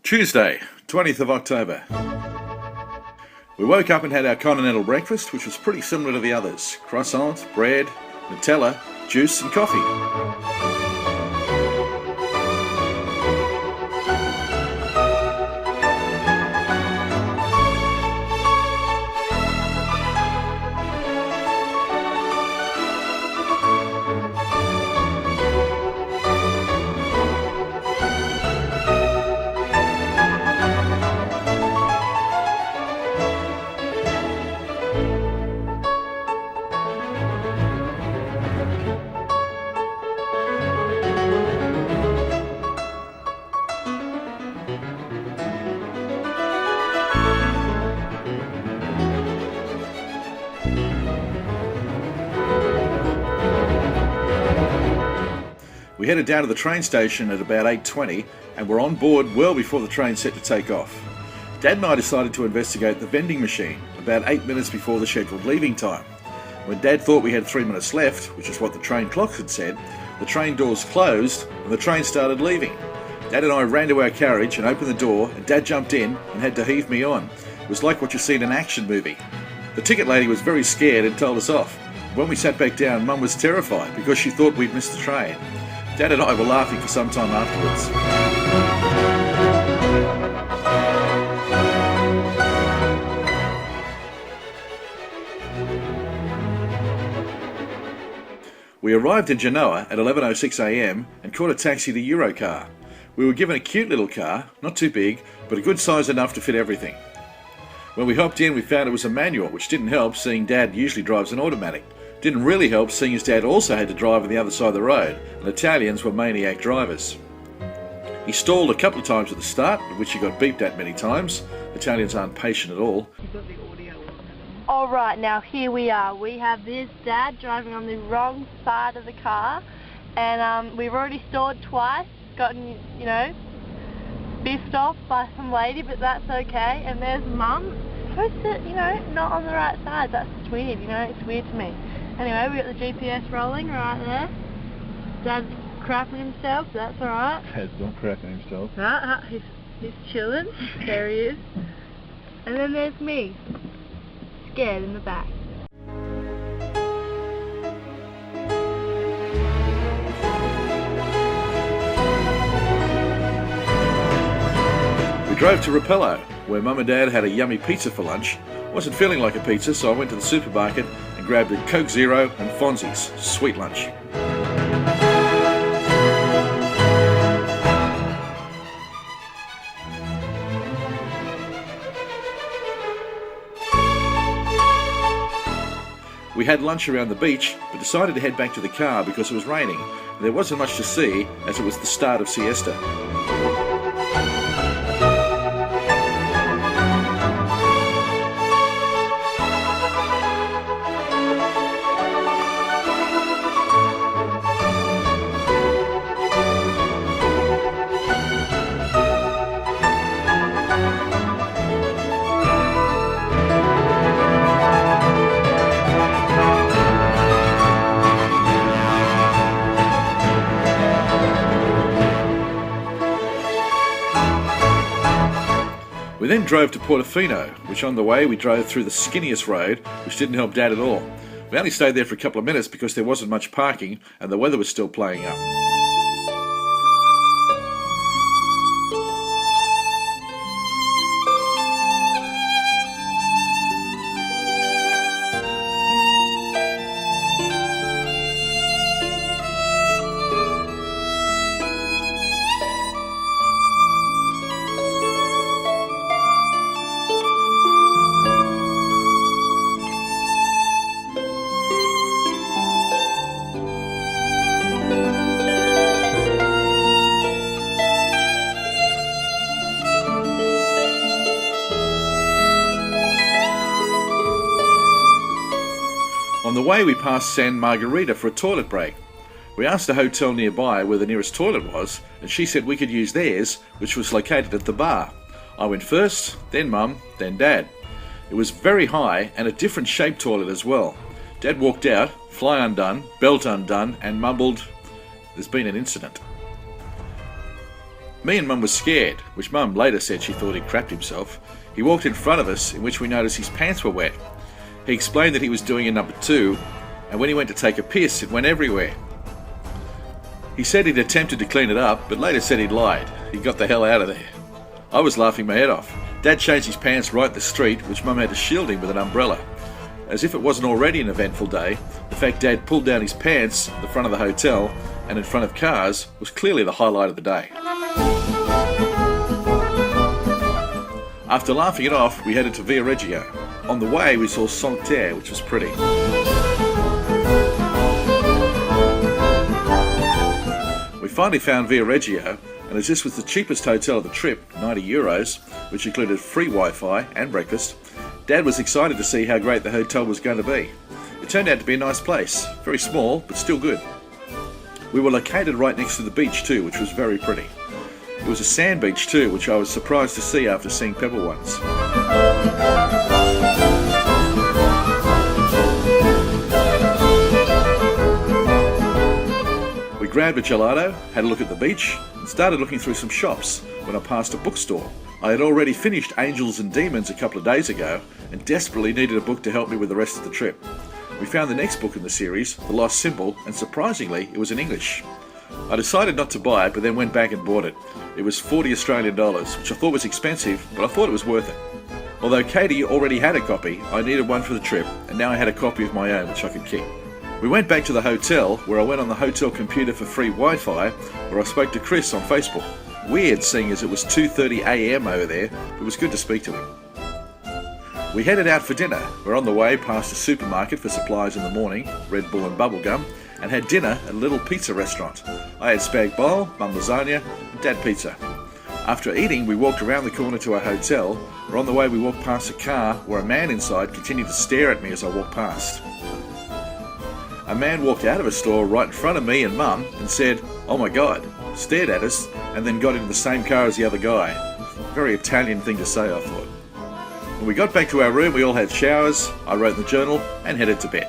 Tuesday, 20th of October. We woke up and had our continental breakfast, which was pretty similar to the others. Croissant, bread, Nutella, juice and coffee. We headed down to the train station at about 8:20 and were on board well before the train set to take off. Dad and I decided to investigate the vending machine about 8 minutes before the scheduled leaving time. When Dad thought we had 3 minutes left, which is what the train clock had said, the train doors closed and the train started leaving. Dad and I ran to our carriage and opened the door, and Dad jumped in and had to heave me on. It was like what you see in an action movie. The ticket lady was very scared and told us off. When we sat back down, Mum was terrified because she thought we'd missed the train. Dad and I were laughing for some time afterwards. We arrived in Genoa at 11:06 a.m. and caught a taxi to Eurocar. We were given a cute little car, not too big, but a good size enough to fit everything. When we hopped in, we found it was a manual, which didn't help, seeing Dad usually drives an automatic. Didn't really help, seeing his dad also had to drive on the other side of the road, and Italians were maniac drivers. He stalled a couple of times at the start, at which he got beeped at many times. Italians aren't patient at all. Alright, now here we are. We have this dad driving on the wrong side of the car, and we've already stalled twice, gotten, biffed off by some lady, but that's okay. And there's Mum, supposed to, not on the right side. That's just weird, it's weird to me. Anyway, we got the GPS rolling right there. Dad's crapping himself, that's alright. Dad's not crapping himself. He's chilling. There he is. And then there's me, scared in the back. We drove to Rapello, where Mum and Dad had a yummy pizza for lunch. Wasn't feeling like a pizza, so I went to the supermarket and grabbed a Coke Zero and Fonzie's. Sweet lunch. We had lunch around the beach, but decided to head back to the car because it was raining, and there wasn't much to see as it was the start of siesta. We then drove to Portofino, which on the way we drove through the skinniest road, which didn't help Dad at all. We only stayed there for a couple of minutes because there wasn't much parking and the weather was still playing up. On the way we passed San Margarita for a toilet break. We asked a hotel nearby where the nearest toilet was, and she said we could use theirs, which was located at the bar. I went first, then Mum, then Dad. It was very high and a different shaped toilet as well. Dad walked out, fly undone, belt undone, and mumbled, "There's been an incident." Me and Mum were scared, which Mum later said she thought he'd crapped himself. He walked in front of us, in which we noticed his pants were wet. He explained that he was doing a number 2, and when he went to take a piss, it went everywhere. He said he'd attempted to clean it up, but later said he'd lied. He got the hell out of there. I was laughing my head off. Dad changed his pants right in the street, which Mum had to shield him with an umbrella. As if it wasn't already an eventful day, the fact Dad pulled down his pants at the front of the hotel and in front of cars was clearly the highlight of the day. After laughing it off, we headed to Via Reggio. On the way, we saw Cinque Terre, which was pretty. We finally found Via Reggio, and as this was the cheapest hotel of the trip, €90, which included free Wi-Fi and breakfast, Dad was excited to see how great the hotel was going to be. It turned out to be a nice place, very small, but still good. We were located right next to the beach too, which was very pretty. It was a sand beach too, which I was surprised to see after seeing pebble ones. We grabbed a gelato, had a look at the beach, and started looking through some shops when I passed a bookstore. I had already finished Angels and Demons a couple of days ago and desperately needed a book to help me with the rest of the trip. We found the next book in the series, The Lost Symbol, and surprisingly, it was in English. I decided not to buy it, but then went back and bought it. It was $40 Australian, which I thought was expensive, but I thought it was worth it. Although Katie already had a copy, I needed one for the trip, and now I had a copy of my own, which I could keep. We went back to the hotel, where I went on the hotel computer for free Wi-Fi, where I spoke to Chris on Facebook. Weird, seeing as it was 2:30 a.m. over there, but it was good to speak to him. We headed out for dinner. We're on the way past a supermarket for supplies in the morning, Red Bull and bubblegum, and had dinner at a little pizza restaurant. I had spag bol, mum lasagna, and Dad pizza. After eating, we walked around the corner to our hotel, where on the way we walked past a car where a man inside continued to stare at me as I walked past. A man walked out of a store right in front of me and Mum and said, "Oh my God," stared at us, and then got into the same car as the other guy. Very Italian thing to say, I thought. When we got back to our room, we all had showers, I wrote in the journal, and headed to bed.